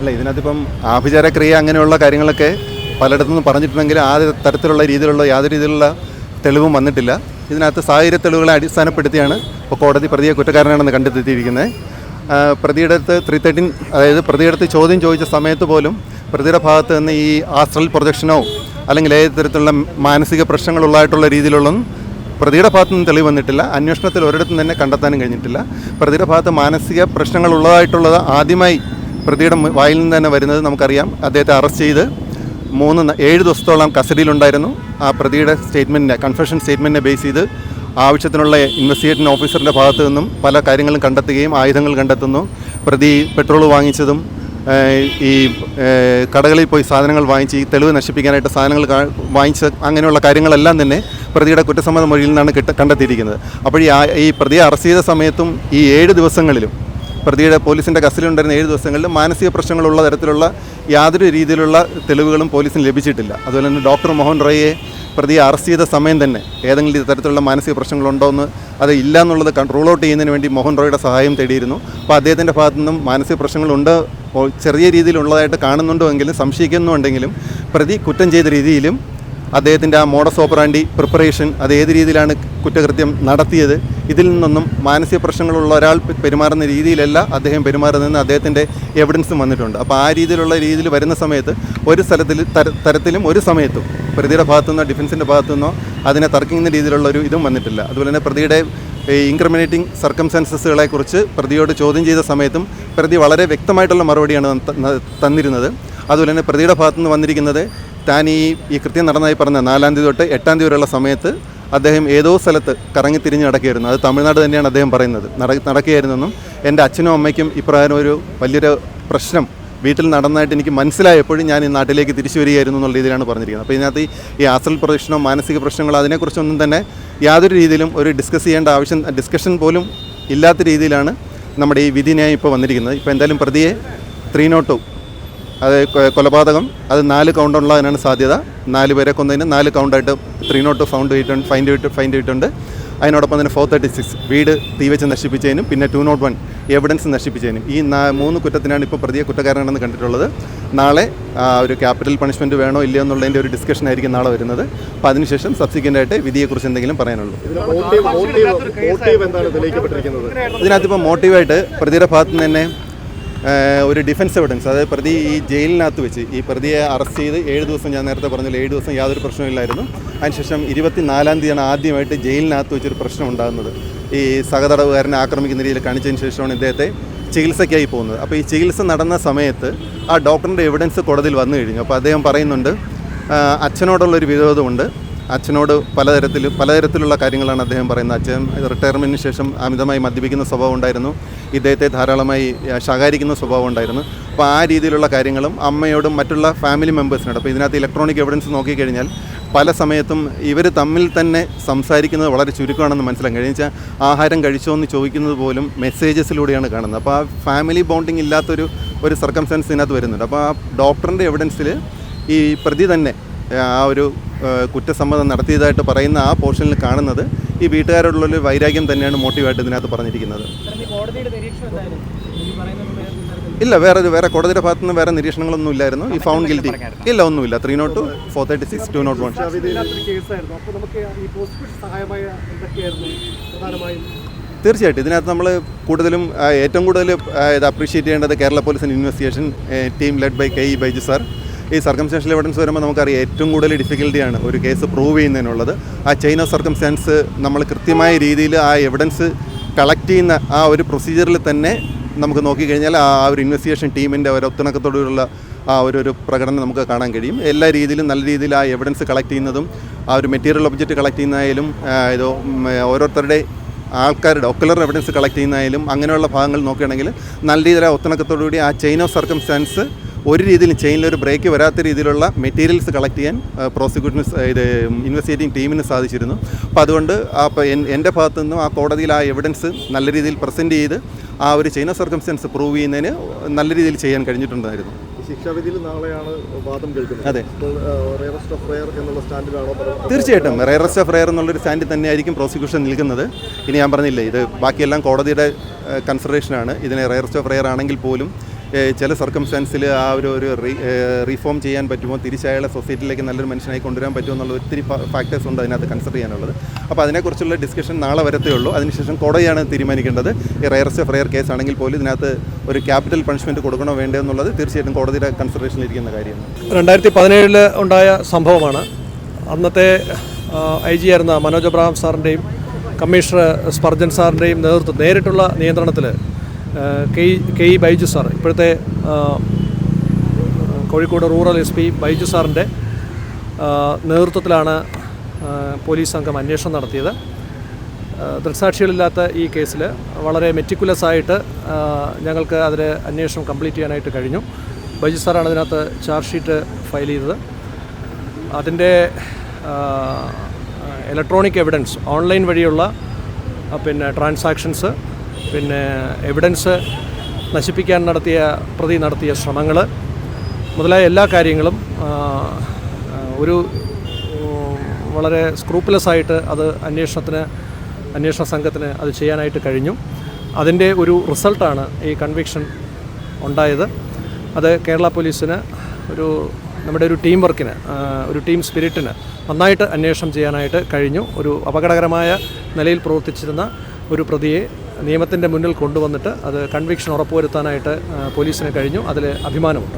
അല്ല, ഇതിനകത്തിപ്പം ആഭിചാരക്രിയ അങ്ങനെയുള്ള കാര്യങ്ങളൊക്കെ പലയിടത്തുനിന്ന് പറഞ്ഞിട്ടുണ്ടെങ്കിൽ ആ തരത്തിലുള്ള രീതിയിലുള്ള യാതൊരു രീതിയിലുള്ള തെളിവും വന്നിട്ടില്ല. ഇതിനകത്ത് സാഹചര്യ തെളിവുകളെ അടിസ്ഥാനപ്പെടുത്തിയാണ് ഇപ്പോൾ കോടതി പ്രതിയെ കുറ്റക്കാരനാണെന്ന് കണ്ടെത്തിയിരിക്കുന്നത്. പ്രതിയുടെ അടുത്ത് 313, അതായത് പ്രതിയുടെ അടുത്ത് ചോദ്യം ചോദിച്ച സമയത്ത് പോലും പ്രതിയുടെ ഭാഗത്ത് നിന്ന് ഈ ആസ്ട്രൽ പ്രൊജക്ഷനോ അല്ലെങ്കിൽ ഏത് തരത്തിലുള്ള മാനസിക പ്രശ്നങ്ങളുള്ളതായിട്ടുള്ള രീതിയിലുള്ളൊന്നും പ്രതിയുടെ ഭാഗത്തു നിന്ന് തെളിവ് വന്നിട്ടില്ല. അന്വേഷണത്തിൽ ഒരിടത്തും തന്നെ കണ്ടെത്താനും കഴിഞ്ഞിട്ടില്ല. പ്രതിയുടെ ഭാഗത്ത് മാനസിക പ്രശ്നങ്ങളുള്ളതായിട്ടുള്ളത് ആദ്യമായി പ്രതിയുടെ വായിൽ നിന്ന് തന്നെ വരുന്നത് നമുക്കറിയാം. അദ്ദേഹത്തെ അറസ്റ്റ് ചെയ്ത് 7 ദിവസത്തോളം കസ്റ്റഡിയിലുണ്ടായിരുന്നു. ആ പ്രതിയുടെ സ്റ്റേറ്റ്മെൻറ്റിനെ, കൺഫെഷൻ സ്റ്റേറ്റ്മെൻറ്റിനെ ബേസ് ചെയ്ത് ആവശ്യത്തിനുള്ള ഇൻവെസ്റ്റിഗേറ്റിംഗ് ഓഫീസറിൻ്റെ ഭാഗത്ത് നിന്നും പല കാര്യങ്ങളും കണ്ടെത്തുകയും ആയുധങ്ങൾ കണ്ടെത്തുന്നു. പ്രതി പെട്രോൾ വാങ്ങിച്ചതും ഈ കടകളിൽ പോയി സാധനങ്ങൾ വാങ്ങിച്ച് ഈ തെളിവ് നശിപ്പിക്കാനായിട്ട് സാധനങ്ങൾ വാങ്ങിച്ച അങ്ങനെയുള്ള കാര്യങ്ങളെല്ലാം തന്നെ പ്രതിയുടെ കുറ്റസമ്മത മൊഴിയിൽ നിന്നാണ് കണ്ടെത്തിയിരിക്കുന്നത്. അപ്പോൾ ഈ പ്രതിയെ അറസ്റ്റ് ചെയ്ത സമയത്തും ഈ 7 ദിവസങ്ങളിലും പ്രതിയുടെ പോലീസിൻ്റെ കസ്റ്റഡിയിലുണ്ടായിരുന്ന 7 ദിവസങ്ങളിലും മാനസിക പ്രശ്നങ്ങളുള്ള തരത്തിലുള്ള യാതൊരു രീതിയിലുള്ള തെളിവുകളും പോലീസിന് ലഭിച്ചിട്ടില്ല. അതുപോലെ തന്നെ ഡോക്ടർ മോഹൻ റോയിയെ പ്രതിയെ അറസ്റ്റ് ചെയ്ത സമയം തന്നെ ഏതെങ്കിലും തരത്തിലുള്ള മാനസിക പ്രശ്നങ്ങളുണ്ടോ എന്ന് അത് ഇല്ല എന്നുള്ളത് റൂൾ ഔട്ട് ചെയ്യുന്നതിന് വേണ്ടി മോഹൻ റോയിയുടെ സഹായം തേടിയിരുന്നു. അപ്പോൾ അദ്ദേഹത്തിൻ്റെ ഭാഗത്തു നിന്നും മാനസിക പ്രശ്നങ്ങളുണ്ട്, ചെറിയ രീതിയിലുള്ളതായിട്ട് കാണുന്നുണ്ടോ എങ്കിലും സംശയിക്കുന്നുണ്ടെങ്കിലും പ്രതി കുറ്റം ചെയ്ത രീതിയിലും അദ്ദേഹത്തിൻ്റെ ആ മോഡസ് ഓപ്പറാൻഡി പ്രിപ്പറേഷൻ, അത് ഏത് രീതിയിലാണ് കുറ്റകൃത്യം നടത്തിയത്, ഇതിൽ നിന്നൊന്നും മാനസിക പ്രശ്നങ്ങളുള്ള ഒരാൾ പെരുമാറുന്ന രീതിയിലല്ല അദ്ദേഹം പെരുമാറുന്നതെന്ന് അദ്ദേഹത്തിൻ്റെ എവിഡൻസും വന്നിട്ടുണ്ട്. അപ്പോൾ ആ രീതിയിൽ വരുന്ന സമയത്ത് ഒരു തരത്തിലും ഒരു സമയത്തും പ്രതിയുടെ ഭാഗത്തുനിന്നോ ഡിഫൻസിൻ്റെ ഭാഗത്തുനിന്നോ അതിനെ തർക്കിക്കുന്ന രീതിയിലുള്ള ഒരു ഇതും വന്നിട്ടില്ല. അതുപോലെ തന്നെ പ്രതിയുടെ ഇൻക്രിമിനേറ്റിംഗ് സർക്കംസ്റ്റാൻസസുകളെക്കുറിച്ച് പ്രതിയോട് ചോദ്യം ചെയ്ത സമയത്തും പ്രതി വളരെ വ്യക്തമായിട്ടുള്ള മറുപടിയാണ് തന്നിരുന്നത്. അതുപോലെ തന്നെ പ്രതിയുടെ ഭാഗത്തുനിന്ന് വന്നിരിക്കുന്നത് താൻ ഈ കൃത്യം നടന്നതായി പറഞ്ഞ 4-ാം തീയതി തൊട്ട് 8-ാം തീയതി വരെയുള്ള സമയത്ത് അദ്ദേഹം ഏതോ സ്ഥലത്ത് കറങ്ങിത്തിരിഞ്ഞ് നടക്കുകയായിരുന്നു. അത് തമിഴ്നാട് തന്നെയാണ് അദ്ദേഹം പറയുന്നത്. നടക്കുകയായിരുന്നെന്നും എൻ്റെ അച്ഛനും അമ്മയ്ക്കും ഇപ്രകാരം ഒരു വലിയൊരു പ്രശ്നം വീട്ടിൽ നടന്നതായിട്ട് എനിക്ക് മനസ്സിലായപ്പോഴും ഞാൻ ഈ നാട്ടിലേക്ക് തിരിച്ചു വരികയായിരുന്നു എന്നുള്ള രീതിയിലാണ് പറഞ്ഞിരിക്കുന്നത്. അപ്പോൾ ഇതിനകത്ത് ഈ ആസ്ട്രൽ പ്രൊജക്ഷനോ മാനസിക പ്രശ്നങ്ങളോ അതിനെക്കുറിച്ചൊന്നും തന്നെ യാതൊരു രീതിയിലും ഒരു ഡിസ്കഷൻ പോലും ഇല്ലാത്ത രീതിയിലാണ് നമ്മുടെ ഈ വിധിന്യായം ഇപ്പോൾ വന്നിരിക്കുന്നത്. ഇപ്പോൾ എന്തായാലും പ്രതിയെ 302, അത് കൊലപാതകം, അത് 4 കൗണ്ടുള്ളതിനാണ് സാധ്യത. 4 പേരെ കൊന്നതിന് 4 കൗണ്ടായിട്ട് 302 ഫൈൻഡ് ചെയ്തിട്ടുണ്ട്. അതിനോടൊപ്പം തന്നെ 436 വീട് തീവെച്ച് നശിപ്പിച്ചതിനും പിന്നെ 201 എവിഡൻസ് നശിപ്പിച്ചതിനും ഈ 3 കുറ്റത്തിനാണ് ഇപ്പോൾ പ്രതിയെ കുറ്റക്കാരനാണെന്ന് കണ്ടിട്ടുള്ളത്. നാളെ ഒരു ക്യാപിറ്റൽ പണിഷ്മെൻറ്റ് വേണോ ഇല്ലയോ എന്നുള്ളതിൻ്റെ ഒരു ഡിസ്കഷൻ ആയിരിക്കും നാളെ വരുന്നത്. അപ്പോൾ അതിനുശേഷം സബ്സിക്വൻ്റ് ആയിട്ട് വിധിയെക്കുറിച്ച് എന്തെങ്കിലും പറയാനുള്ളൂ. ഇതിനകത്തിപ്പോൾ മോട്ടീവായിട്ട് പ്രതിയുടെ ഭാഗത്തു നിന്ന് തന്നെ ഒരു ഡിഫൻസ് എവിഡൻസ്, അതായത് പ്രതി ഈ ജയിലിനകത്ത് വെച്ച് ഈ പ്രതിയെ അറസ്റ്റ് ചെയ്ത് 7 ദിവസം, ഞാൻ നേരത്തെ പറഞ്ഞല്ലോ 7 ദിവസം യാതൊരു പ്രശ്നമില്ലായിരുന്നു. അതിനുശേഷം 24-ാം തീയതിയാണ് ആദ്യമായിട്ട് ജയിലിനകത്ത് വെച്ചൊരു പ്രശ്നം ഉണ്ടാകുന്നത്. ഈ സഹതടവുകാരനെ ആക്രമിക്കുന്ന രീതിയിൽ കാണിച്ചതിന് ശേഷമാണ് ഇദ്ദേഹത്തെ ചികിത്സയ്ക്കായി പോകുന്നത്. അപ്പോൾ ഈ ചികിത്സ നടന്ന സമയത്ത് ആ ഡോക്ടറിൻ്റെ എവിഡൻസ് കോടതിയിൽ വന്നു കഴിഞ്ഞു. അപ്പോൾ അദ്ദേഹം പറയുന്നുണ്ട് അച്ഛനോടുള്ളൊരു വിരോധമുണ്ട്, അച്ഛനോട് പലതരത്തിലുള്ള കാര്യങ്ങളാണ് അദ്ദേഹം പറയുന്നത്. അച്ഛൻ റിട്ടയർമെൻറ്റിന് ശേഷം അമിതമായി മദ്യപിക്കുന്ന സ്വഭാവം ഉണ്ടായിരുന്നു, ഇദ്ദേഹത്തെ ധാരാളമായി ശകാരിക്കുന്ന സ്വഭാവം ഉണ്ടായിരുന്നു. അപ്പോൾ ആ രീതിയിലുള്ള കാര്യങ്ങളും അമ്മയോടും മറ്റുള്ള ഫാമിലി മെമ്പേഴ്സിനോട്, അപ്പോൾ ഇതിനകത്ത് ഇലക്ട്രോണിക് എവിഡൻസ് നോക്കിക്കഴിഞ്ഞാൽ പല സമയത്തും ഇവർ തമ്മിൽ തന്നെ സംസാരിക്കുന്നത് വളരെ ചുരുക്കമാണെന്ന് മനസ്സിലാക്കാൻ കഴിയും. വെച്ചാൽ ആഹാരം കഴിച്ചോ എന്ന് ചോദിക്കുന്നത് പോലും മെസ്സേജസിലൂടെയാണ് കാണുന്നത്. അപ്പോൾ ആ ഫാമിലി ബോണ്ടിങ് ഇല്ലാത്തൊരു സർക്കംസ്റ്റൻസ് ഇതിനകത്ത് വരുന്നുണ്ട്. അപ്പോൾ ആ ഡോക്ടറിൻ്റെ എവിഡൻസിൽ ഈ പ്രതി തന്നെ ആ ഒരു കുറ്റസമ്മതം നടത്തിയതായിട്ട് പറയുന്ന ആ പോർഷനിൽ കാണുന്നത് ഈ വീട്ടുകാരോടുള്ളൊരു വൈരാഗ്യം തന്നെയാണ് മോട്ടീവായിട്ട് ഇതിനകത്ത് പറഞ്ഞിരിക്കുന്നത്. ഇല്ല, വേറെ കോടതിയുടെ ഭാഗത്തു നിന്ന് വേറെ നിരീക്ഷണങ്ങളൊന്നും ഇല്ലായിരുന്നു. ഈ ഫൗണ്ട് ഗിൽറ്റി ഇല്ല, ഒന്നുമില്ല. 302, 436, 201. തീർച്ചയായിട്ടും ഇതിനകത്ത് നമ്മൾ ഏറ്റവും കൂടുതൽ ഇത് അപ്രീഷിയേറ്റ് ചെയ്യേണ്ടത് കേരള പോലീസിൻ്റെ investigation team led by KE Baiju sir. ഈ സർക്കംസ്റ്റാൻഷ്യൽ എവിഡൻസ് വരുമ്പോൾ നമുക്കറിയാം ഏറ്റവും കൂടുതൽ ഡിഫിക്കൽട്ടിയാണ് ഒരു കേസ് പ്രൂവ് ചെയ്യുന്നതിനുള്ളത്. ആ ചെയിൻ ഓഫ് സർക്കംസ്റ്റാൻസ് നമ്മൾ കൃത്യമായ രീതിയിൽ ആ എവിഡൻസ് കളക്ട് ചെയ്യുന്ന ആ ഒരു പ്രൊസീജിയറിൽ തന്നെ നമുക്ക് നോക്കിക്കഴിഞ്ഞാൽ ആ ഒരു ഇൻവെസ്റ്റിഗേഷൻ ടീമിൻ്റെ ഒരു ഒത്തിണക്കത്തോടുള്ള ആ ഒരു പ്രകടനം നമുക്ക് കാണാൻ കഴിയും. എല്ലാ രീതിയിലും നല്ല രീതിയിൽ ആ എവിഡൻസ് കളക്ട് ചെയ്യുന്നതും ആ ഒരു മെറ്റീരിയൽ ഒബ്ജക്റ്റ് കളക്ട് ചെയ്യുന്നതായാലും ഓരോരുത്തരുടെ ആൾക്കാരുടെ ഒക്കുലർ എവിഡൻസ് കളക്ട് ചെയ്യുന്നതായാലും അങ്ങനെയുള്ള ഭാഗങ്ങൾ നോക്കുകയാണെങ്കിൽ നല്ല രീതിയിൽ ആ ഒത്തിണക്കത്തോടുകൂടി ആ ചെയിൻ ഓഫ് സർക്കംസ്റ്റാൻസ് ഒരു രീതിയിലും ചെയിനിലൊരു ബ്രേക്ക് വരാത്ത രീതിയിലുള്ള മെറ്റീരിയൽസ് കളക്ട് ചെയ്യാൻ പ്രോസിക്യൂഷന് ഇൻവെസ്റ്റിഗേറ്റിംഗ് ടീമിന് സാധിച്ചിരുന്നു. അപ്പോൾ അതുകൊണ്ട് എൻ്റെ ഭാഗത്തു നിന്നും ആ കോടതിയിൽ ആ എവിഡൻസ് നല്ല രീതിയിൽ പ്രസൻറ്റ് ചെയ്ത് ആ ഒരു ചെയിൻ ഓഫ് സർക്കംസ്റ്റൻസ് പ്രൂവ് ചെയ്യുന്നതിന് നല്ല രീതിയിൽ ചെയ്യാൻ കഴിഞ്ഞിട്ടുണ്ടായിരുന്നു. ശിക്ഷാവിധിയിൽ നാളെയാണ് വാദം കേൾക്കുന്നത്. അതെ, റെയറസ്റ്റ് ഓഫ് റെയർ എന്നുള്ള സ്റ്റാൻഡിലാണോ? തീർച്ചയായിട്ടും റെയറസ്റ്റ് ഓഫ് റെയർ എന്നുള്ളൊരു സ്റ്റാൻഡിൽ തന്നെയായിരിക്കും പ്രോസിക്യൂഷൻ നിൽക്കുന്നത്. ഇനി ഞാൻ പറഞ്ഞില്ലേ, ഇത് ബാക്കിയെല്ലാം കോടതിയുടെ കൺസിഡറേഷനാണ്. ഇതിനെ റെയറസ്റ്റ് ഓഫ് റെയർ ആണെങ്കിൽ പോലും ചില സർക്കംസ്റ്റാൻസിൽ ആ ഒരു റീഫോം ചെയ്യാൻ പറ്റുമോ, തിരിച്ചയാളെ സൊസൈറ്റിയിലേക്ക് നല്ലൊരു മനുഷ്യനായി കൊണ്ടുവരാൻ പറ്റുമോ എന്നുള്ള ഒത്തിരി ഫാക്ടേഴ്സ് ഉണ്ട് അതിനകത്ത് കൺസിഡർ ചെയ്യാനുള്ളത്. അപ്പോൾ അതിനെക്കുറിച്ചുള്ള ഡിസ്കഷൻ നാളെ വരത്തേ ഉള്ളൂ. അതിനുശേഷം കോടതിയാണ് തീരുമാനിക്കേണ്ടത്. ഈ റയറസ്റ്റ് ഓഫ് റയർ കേസ് ആണെങ്കിൽ പോലും ഇതിനകത്ത് ഒരു ക്യാപിറ്റൽ പണിഷ്മെൻറ്റ് കൊടുക്കണോ വേണ്ടോ എന്നുള്ളത് തീർച്ചയായിട്ടും കോടതിയുടെ കൺസിഡറേഷനിലിരിക്കുന്ന കാര്യമാണ്. 2017 ഉണ്ടായ സംഭവമാണ്. അന്നത്തെ IG ആയിരുന്ന മനോജ് അബ്രഹാം സാറിൻ്റെയും കമ്മീഷണർ സ്പർജൻ സാറിൻ്റെയും നേരിട്ടുള്ള നിയന്ത്രണത്തിൽ കെ ഇ ബൈജു സാർ, ഇപ്പോഴത്തെ കോഴിക്കോട് റൂറൽ SP ബൈജു സാറിൻ്റെ നേതൃത്വത്തിലാണ് പോലീസ് സംഘം അന്വേഷണം നടത്തിയത്. ദൃക്സാക്ഷികളില്ലാത്ത ഈ കേസിൽ വളരെ മെറ്റിക്കുലസായിട്ട് ഞങ്ങൾക്ക് അതിൽ അന്വേഷണം കംപ്ലീറ്റ് ചെയ്യാനായിട്ട് കഴിഞ്ഞു. ബൈജു സാറാണ് അതിനകത്ത് ചാർജ് ഷീറ്റ് ഫയൽ ചെയ്തത്. അതിൻ്റെ ഇലക്ട്രോണിക് എവിഡൻസ്, ഓൺലൈൻ വഴിയുള്ള ട്രാൻസാക്ഷൻസ്, എവിഡൻസ് നശിപ്പിക്കാൻ പ്രതി നടത്തിയ ശ്രമങ്ങൾ മുതലായ എല്ലാ കാര്യങ്ങളും ഒരു വളരെ സ്ക്രൂപ്പുലസായിട്ട് അത് അന്വേഷണ സംഘത്തിന് അത് ചെയ്യാനായിട്ട് കഴിഞ്ഞു. അതിൻ്റെ ഒരു റിസൾട്ടാണ് ഈ കൺവിക്ഷൻ ഉണ്ടായത്. അത് കേരള പോലീസിന് നമ്മുടെ ഒരു ടീം വർക്കിന്, ഒരു ടീം സ്പിരിറ്റിന് നന്നായിട്ട് അന്വേഷണം ചെയ്യാനായിട്ട് കഴിഞ്ഞു. ഒരു അപകടകരമായ നിലയിൽ പ്രവർത്തിച്ചിരുന്ന ഒരു പ്രതിയെ നിയമത്തിൻ്റെ മുന്നിൽ കൊണ്ടുവന്നിട്ട് അത് കൺവിക്ഷൻ ഉറപ്പുവരുത്താനായിട്ട് പോലീസിന് കഴിഞ്ഞു. അതിൽ അഭിമാനമുണ്ട്.